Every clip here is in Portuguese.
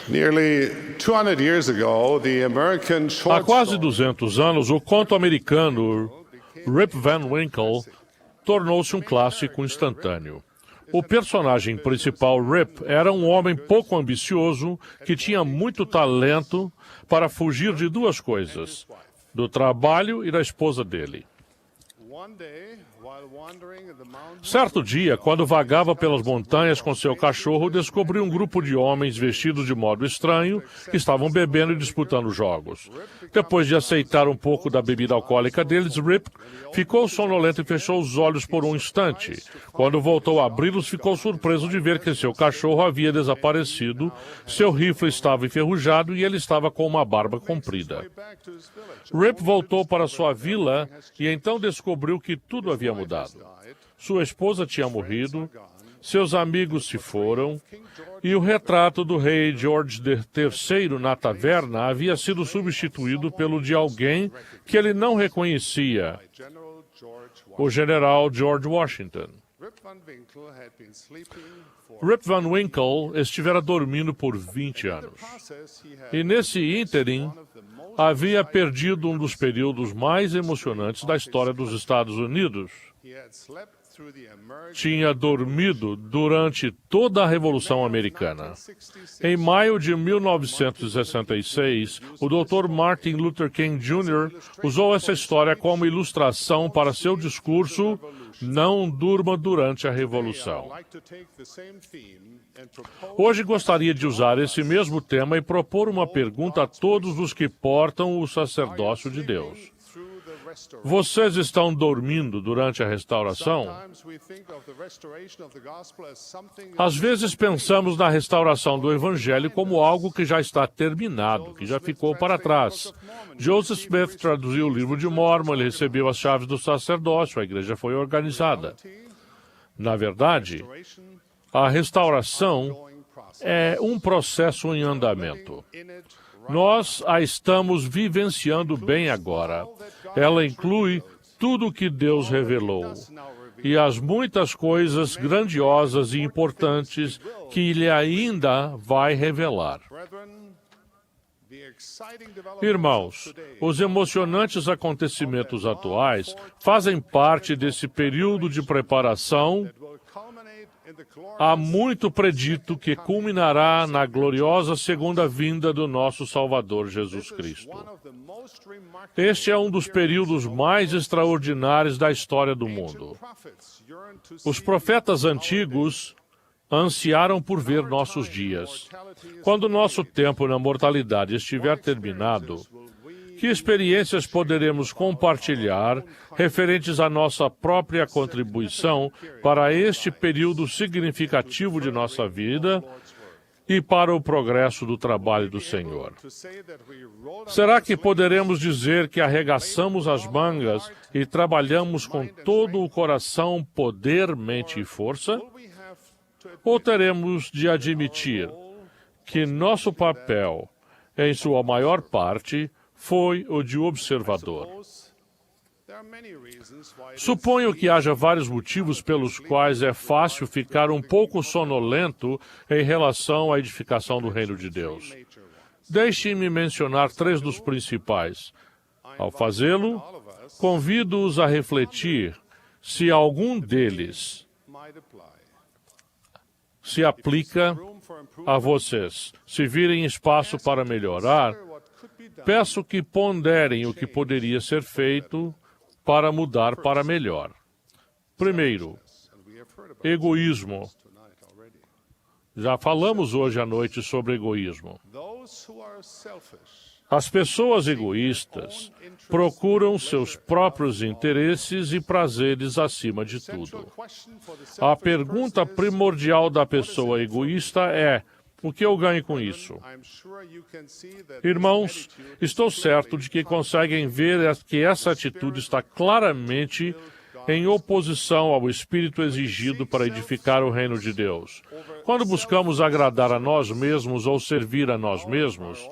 Nearly 200 years ago, the American Há short quase story 200 anos, o conto americano Rip Van Winkle tornou-se um clássico instantâneo. O personagem principal, Rip, era um homem pouco ambicioso que tinha muito talento para fugir de duas coisas: do trabalho e da esposa dele. One day, while wandering in the mountains, Certo dia, quando vagava pelas montanhas com seu cachorro, descobriu um grupo de homens vestidos de modo estranho que estavam bebendo e disputando jogos. Depois de aceitar um pouco da bebida alcoólica deles, Rip ficou sonolento e fechou os olhos por um instante. Quando voltou a abri-los, ficou surpreso de ver que seu cachorro havia desaparecido, seu rifle estava enferrujado e ele estava com uma barba comprida. back to his village. Rip voltou para sua vila e então descobriu que tudo havia mudado. Sua esposa tinha morrido, seus amigos se foram e o retrato do rei George III na taverna havia sido substituído pelo de alguém que ele não reconhecia, General George Washington. o general George Washington. Rip Van Winkle had been sleeping for Rip Van Winkle estivera dormindo por 20 anos. process. He had E nesse ínterim, havia perdido um dos períodos mais emocionantes da história dos Estados Unidos. slept through the emerging Tinha dormido durante toda a Revolução Americana. Em maio de 1966, o Dr. Martin Luther King Jr. usou essa história como ilustração para seu discurso "Não durma durante a Revolução". like to take the same theme and propose Hoje gostaria de usar esse mesmo tema e propor uma pergunta a todos os que portam o sacerdócio de Deus. through the restoration. Vocês estão dormindo durante a restauração? Sometimes we think of the restoration of the gospel as something Às vezes pensamos na restauração do Evangelho como algo que já está terminado, que já ficou para trás. Joseph Smith traduziu o livro de Mormon, ele recebeu as chaves do sacerdócio, a igreja foi organizada. Na verdade, a restauração é um processo em andamento. Nós a estamos vivenciando bem agora. Ela inclui tudo o que Deus revelou e as muitas coisas grandiosas e importantes que Ele ainda vai revelar. Irmãos, os emocionantes acontecimentos atuais fazem parte desse período de preparação há muito predito que culminará na gloriosa segunda vinda do nosso Salvador Jesus Cristo. Este é um dos períodos mais extraordinários da história do mundo. Os profetas antigos ansiaram por ver nossos dias. Quando nosso tempo na mortalidade estiver terminado, que experiências poderemos compartilhar referentes à nossa própria contribuição para este período significativo de nossa vida e para o progresso do trabalho do Senhor? Será que poderemos dizer que arregaçamos as mangas e trabalhamos com todo o coração, poder, mente e força? Ou teremos de admitir que nosso papel, em sua maior parte, foi o de observador? Suponho que haja vários motivos pelos quais é fácil ficar um pouco sonolento em relação à edificação do reino de Deus. Deixe-me mencionar três dos principais. Ao fazê-lo, convido-os a refletir se algum deles se aplica a vocês. Se virem espaço para melhorar, peço que ponderem o que poderia ser feito para mudar para melhor. Primeiro, egoísmo. Já falamos hoje à noite sobre egoísmo. As pessoas egoístas procuram seus próprios interesses e prazeres acima de tudo. A pergunta primordial da pessoa egoísta é: o que eu ganho com isso? Irmãos, estou certo de que conseguem ver que essa atitude está claramente em oposição ao espírito exigido para edificar o reino de Deus. Quando buscamos agradar a nós mesmos ou servir a nós mesmos,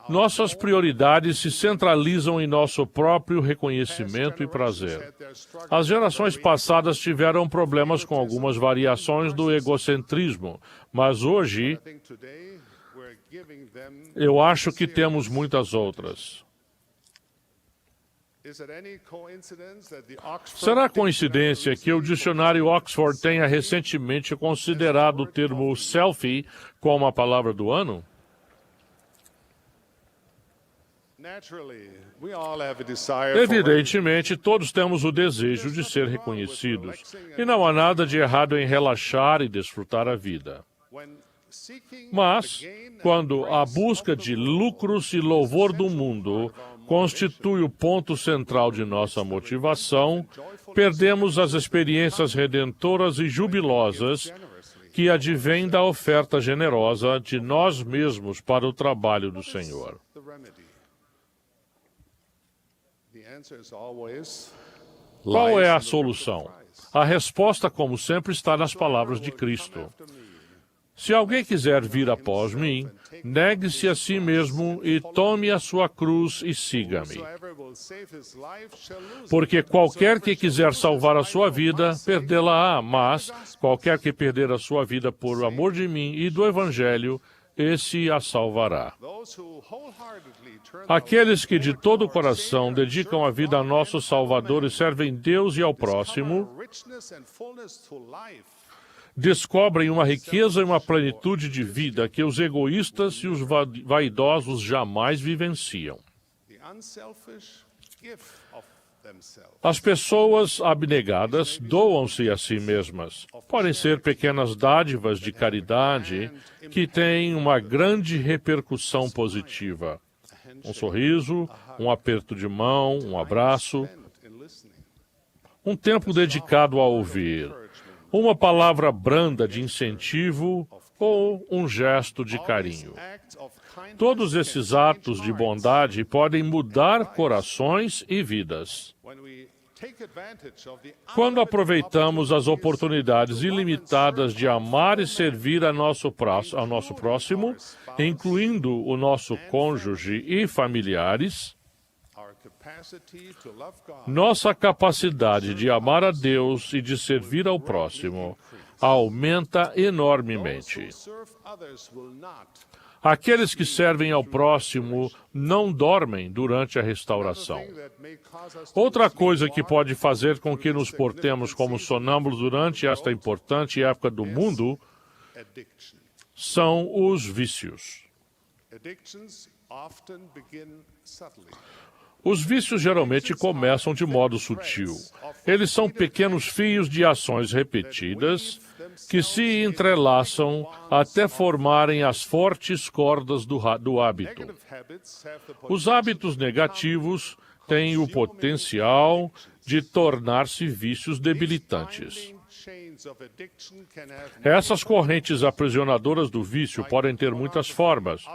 Nossas prioridades se centralizam em nosso próprio reconhecimento e prazer. As gerações passadas tiveram problemas com algumas variações do egocentrismo, mas hoje eu acho que temos muitas outras. Será coincidência que o dicionário Oxford tenha recentemente considerado o termo selfie como a palavra do ano? Evidentemente, todos temos o desejo de ser reconhecidos, e não há nada de errado em relaxar e desfrutar a vida. Mas, quando a busca de lucros e louvor do mundo constitui o ponto central de nossa motivação, perdemos as experiências redentoras e jubilosas que advêm da oferta generosa de nós mesmos para o trabalho do Senhor. Qual é a solução? A resposta, como sempre, está nas palavras de Cristo. Se alguém quiser vir após mim, negue-se a si mesmo e tome a sua cruz e siga-me. Porque qualquer que quiser salvar a sua vida, perdê-la-á, mas qualquer que perder a sua vida por amor de mim e do Evangelho, esse a salvará. Aqueles que de todo o coração dedicam a vida a nosso Salvador e servem Deus e ao próximo, descobrem uma riqueza e uma plenitude de vida que os egoístas e os vaidosos jamais vivenciam. As pessoas abnegadas doam-se a si mesmas. Podem ser pequenas dádivas de caridade que têm uma grande repercussão positiva. Um sorriso, um aperto de mão, um abraço, um tempo dedicado a ouvir, uma palavra branda de incentivo ou um gesto de carinho. Todos esses atos de bondade podem mudar corações e vidas. Quando aproveitamos as oportunidades ilimitadas de amar e servir ao nosso próximo, incluindo o nosso cônjuge e familiares, nossa capacidade de amar a Deus e de servir ao próximo aumenta enormemente. Aqueles que servem ao próximo não dormem durante a restauração. Outra coisa que pode fazer com que nos portemos como sonâmbulos durante esta importante época do mundo são os vícios. Os vícios geralmente começam de modo sutil. Eles são pequenos fios de ações repetidas que se entrelaçam até formarem as fortes cordas do hábito. Os hábitos negativos têm o potencial de tornar-se vícios debilitantes. Essas correntes aprisionadoras do vício podem ter muitas formas,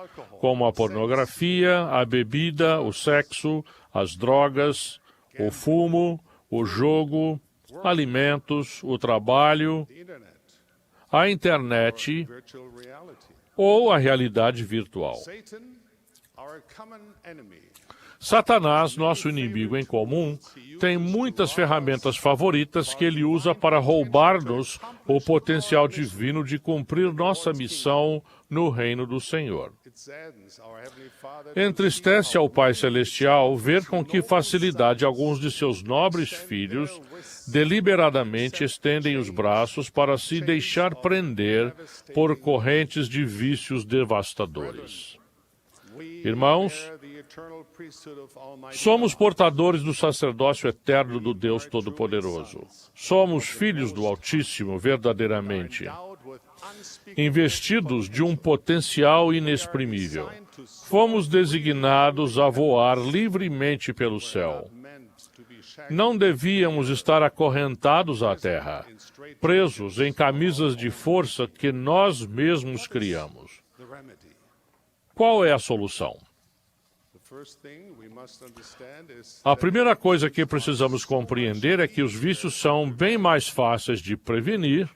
como a pornografia, a bebida, o sexo, as drogas, o fumo, o jogo, alimentos, o trabalho, a internet ou a realidade virtual. Satanás, nosso inimigo em comum, tem muitas ferramentas favoritas que ele usa para roubar-nos o potencial divino de cumprir nossa missão no reino do Senhor. Entristece ao Pai Celestial ver com que facilidade alguns de seus nobres filhos deliberadamente estendem os braços para se deixar prender por correntes de vícios devastadores. Irmãos, somos portadores do sacerdócio eterno do Deus Todo-Poderoso. Somos filhos do Altíssimo, verdadeiramente, investidos de um potencial inexprimível. Fomos designados a voar livremente pelo céu. Não devíamos estar acorrentados à terra, presos em camisas de força que nós mesmos criamos. Qual é a solução? A primeira coisa que precisamos compreender é que os vícios são bem mais fáceis de prevenir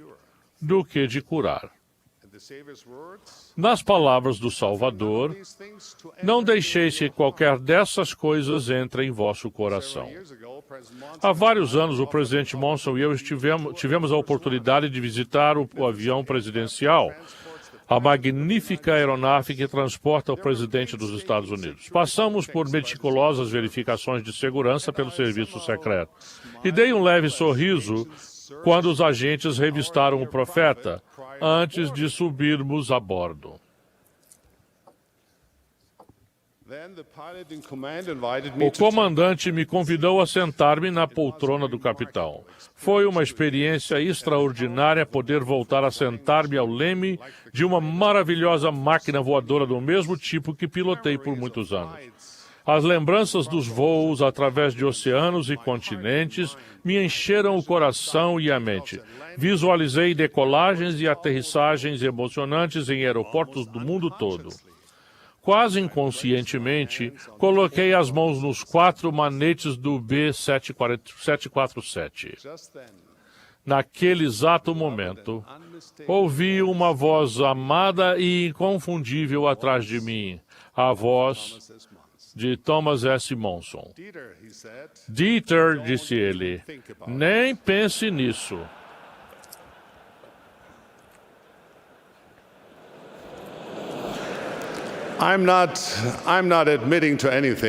do que de curar. Nas palavras do Salvador, não deixeis que qualquer dessas coisas entre em vosso coração. Há vários anos, o presidente Monson e eu tivemos a oportunidade de visitar o avião presidencial, a magnífica aeronave que transporta o presidente dos Estados Unidos. Passamos por meticulosas verificações de segurança pelo serviço secreto. E dei um leve sorriso quando os agentes revistaram o profeta antes de subirmos a bordo. O comandante me convidou a sentar-me na poltrona do capitão. Foi uma experiência extraordinária poder voltar a sentar-me ao leme de uma maravilhosa máquina voadora do mesmo tipo que pilotei por muitos anos. As lembranças dos voos através de oceanos e continentes me encheram o coração e a mente. Visualizei decolagens e aterrissagens emocionantes em aeroportos do mundo todo. Quase inconscientemente, coloquei as mãos nos 4 manetes do B-747. Naquele exato momento, ouvi uma voz amada e inconfundível atrás de mim, a voz de Thomas S. Monson. Dieter, disse ele, nem pense nisso.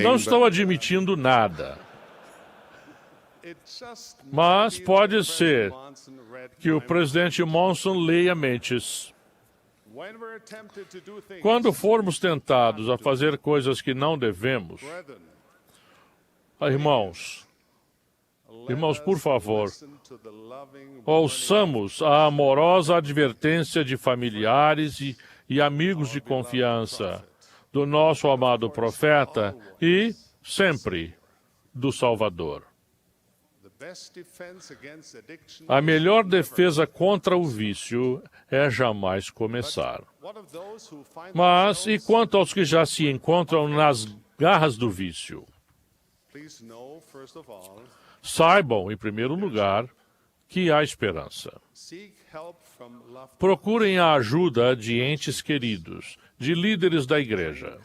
Não estou admitindo nada. Mas pode ser que o presidente Monson leia mentes. Quando formos tentados a fazer coisas que não devemos, irmãos, por favor, ouçamos a amorosa advertência de familiares e amigos de confiança do nosso amado profeta e, sempre, do Salvador. A melhor defesa contra o vício é jamais começar. Mas, e quanto aos que já se encontram nas garras do vício? Saibam, em primeiro lugar, que há esperança. Procurem a ajuda de entes queridos, de líderes da igreja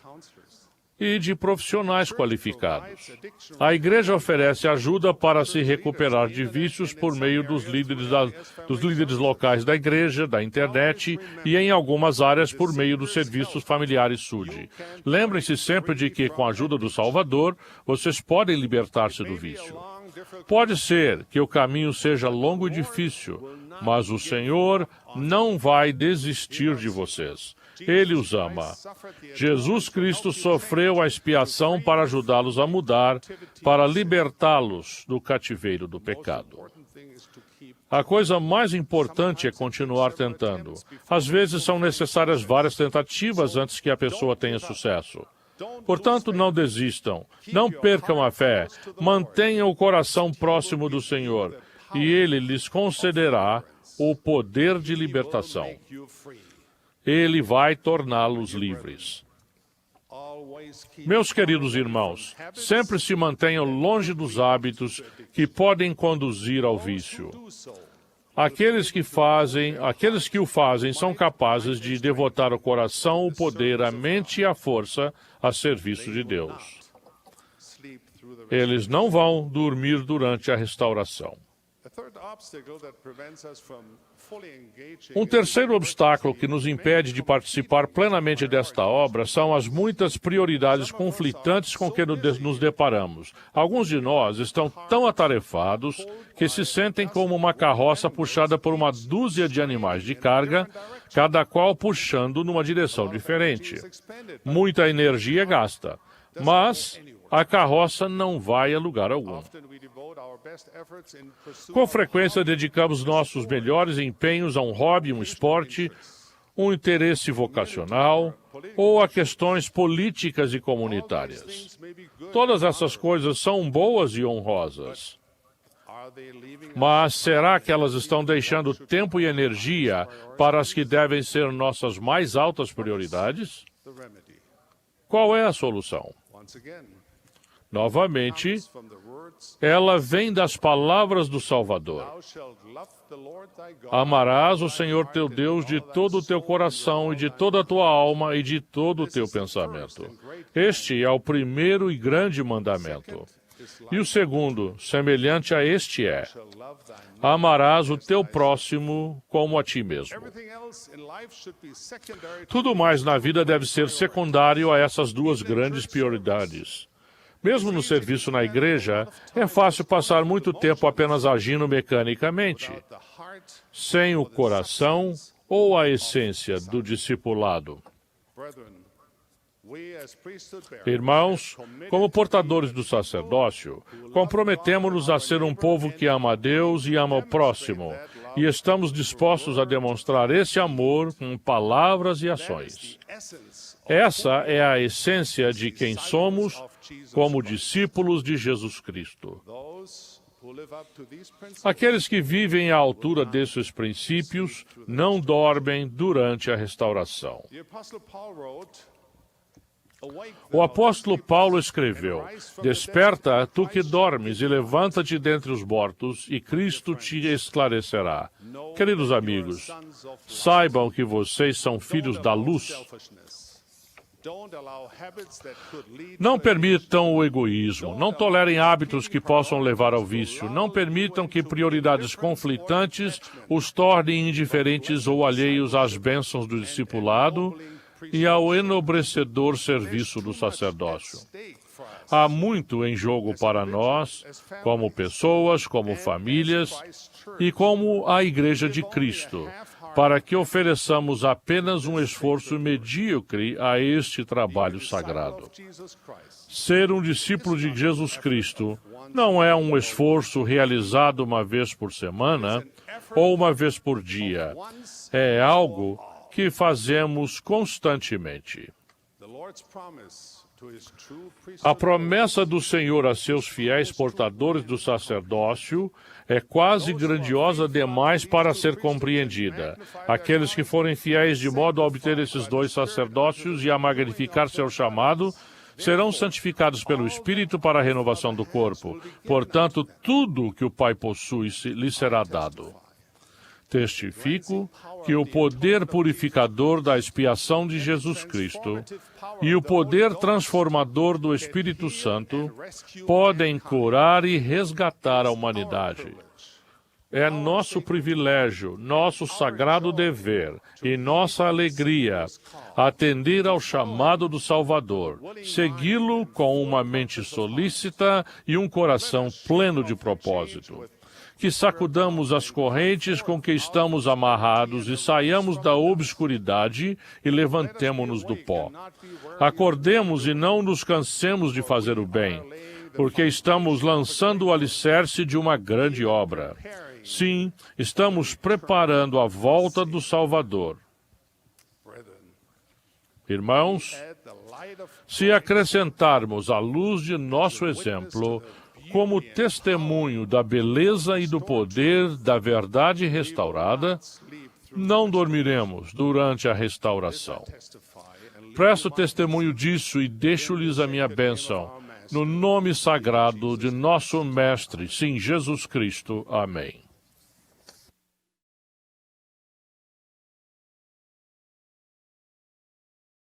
e de profissionais qualificados. A igreja oferece ajuda para se recuperar de vícios por meio dos líderes locais da igreja, da internet e, em algumas áreas, por meio dos serviços familiares SUD. Lembrem-se sempre de que, com a ajuda do Salvador, vocês podem libertar-se do vício. Pode ser que o caminho seja longo e difícil, mas o Senhor não vai desistir de vocês. Ele os ama. Jesus Cristo sofreu a expiação para ajudá-los a mudar, para libertá-los do cativeiro do pecado. A coisa mais importante é continuar tentando. Às vezes são necessárias várias tentativas antes que a pessoa tenha sucesso. Portanto, não desistam, não percam a fé, mantenham o coração próximo do Senhor, e Ele lhes concederá o poder de libertação. Ele vai torná-los livres. Meus queridos irmãos, sempre se mantenham longe dos hábitos que podem conduzir ao vício. Aqueles que o fazem são capazes de devotar o coração, o poder, a mente e a força a serviço de Deus. Eles não vão dormir durante a restauração. Um terceiro obstáculo que nos impede de participar plenamente desta obra são as muitas prioridades conflitantes com que nos deparamos. Alguns de nós estão tão atarefados que se sentem como uma carroça puxada por uma dúzia de animais de carga, cada qual puxando numa direção diferente. Muita energia gasta, mas a carroça não vai a lugar algum. Com frequência, dedicamos nossos melhores empenhos a um hobby, um esporte, um interesse vocacional ou a questões políticas e comunitárias. Todas essas coisas são boas e honrosas. Mas será que elas estão deixando tempo e energia para as que devem ser nossas mais altas prioridades? Qual é a solução? Novamente, from the words, ela vem das palavras do Salvador. "Thou shalt love the Lord thy God Amarás o Senhor teu Deus de todo o teu coração e de toda a tua alma e de todo o teu pensamento. Este é o primeiro e grande mandamento. E o segundo, semelhante a este é: love thy neighbor." amarás o teu próximo como a ti mesmo. Everything else in life should be secondary to Tudo mais na vida deve ser secundário a essas duas grandes prioridades. Mesmo no serviço na igreja, é fácil passar muito tempo apenas agindo mecanicamente, the heart. sem o coração ou a essência do discipulado. Brethren, we as priesthood bearers Irmãos, como portadores do sacerdócio, comprometemo-nos a ser um povo que ama a Deus e ama o próximo, e estamos dispostos a demonstrar esse amor com palavras e ações. essence Essa é a essência de quem somos como discípulos de Jesus Cristo. those who live up to these principles. Aqueles que vivem à altura desses princípios não dormem durante a restauração. The Apostle Paul wrote, "Awake, O apóstolo Paulo escreveu: Desperta, tu que dormes, e levanta-te dentre os mortos, e Cristo te esclarecerá. Queridos amigos, saibam que vocês são filhos da luz. selfishness. Don't allow habits that could lead Não to permitam o egoísmo, não tolerem hábitos que possam levar ao vício, não permitam que prioridades conflitantes os tornem indiferentes ou alheios às bênçãos do discipulado e ao enobrecedor serviço do sacerdócio. stake for us. Há muito em jogo para nós, como pessoas, como famílias e como a Igreja de Cristo, para que ofereçamos apenas um esforço medíocre a este trabalho sagrado. Jesus Christ. Ser um discípulo de Jesus Cristo não é um esforço realizado uma vez por semana ou uma vez por dia. É algo que fazemos constantemente. The Lord's promise to his true A priesthood promessa do Senhor a seus fiéis portadores do sacerdócio é quase grandiosa demais para ser compreendida. Aqueles que forem fiéis de modo a obter esses dois sacerdócios e a magnificar seu chamado, serão santificados pelo Espírito para a renovação do corpo. Portanto, tudo que o Pai possui lhe será dado. Testifico que o poder purificador da expiação de Jesus Cristo e o poder transformador do Espírito Santo podem curar e resgatar a humanidade. É nosso privilégio, nosso sagrado dever e nossa alegria atender ao chamado do Salvador, segui-lo com uma mente solícita e um coração pleno de propósito. Que sacudamos as correntes com que estamos amarrados e saiamos da obscuridade e levantemo-nos do pó. Acordemos e não nos cansemos de fazer o bem, porque estamos lançando o alicerce de uma grande obra. Sim, estamos preparando a volta do Salvador. Irmãos, se acrescentarmos a luz de nosso exemplo como testemunho da beleza e do poder da verdade restaurada, não dormiremos durante a restauração. Presto testemunho disso e deixo-lhes a minha bênção, no nome sagrado de nosso Mestre, sim, Jesus Cristo. Amém.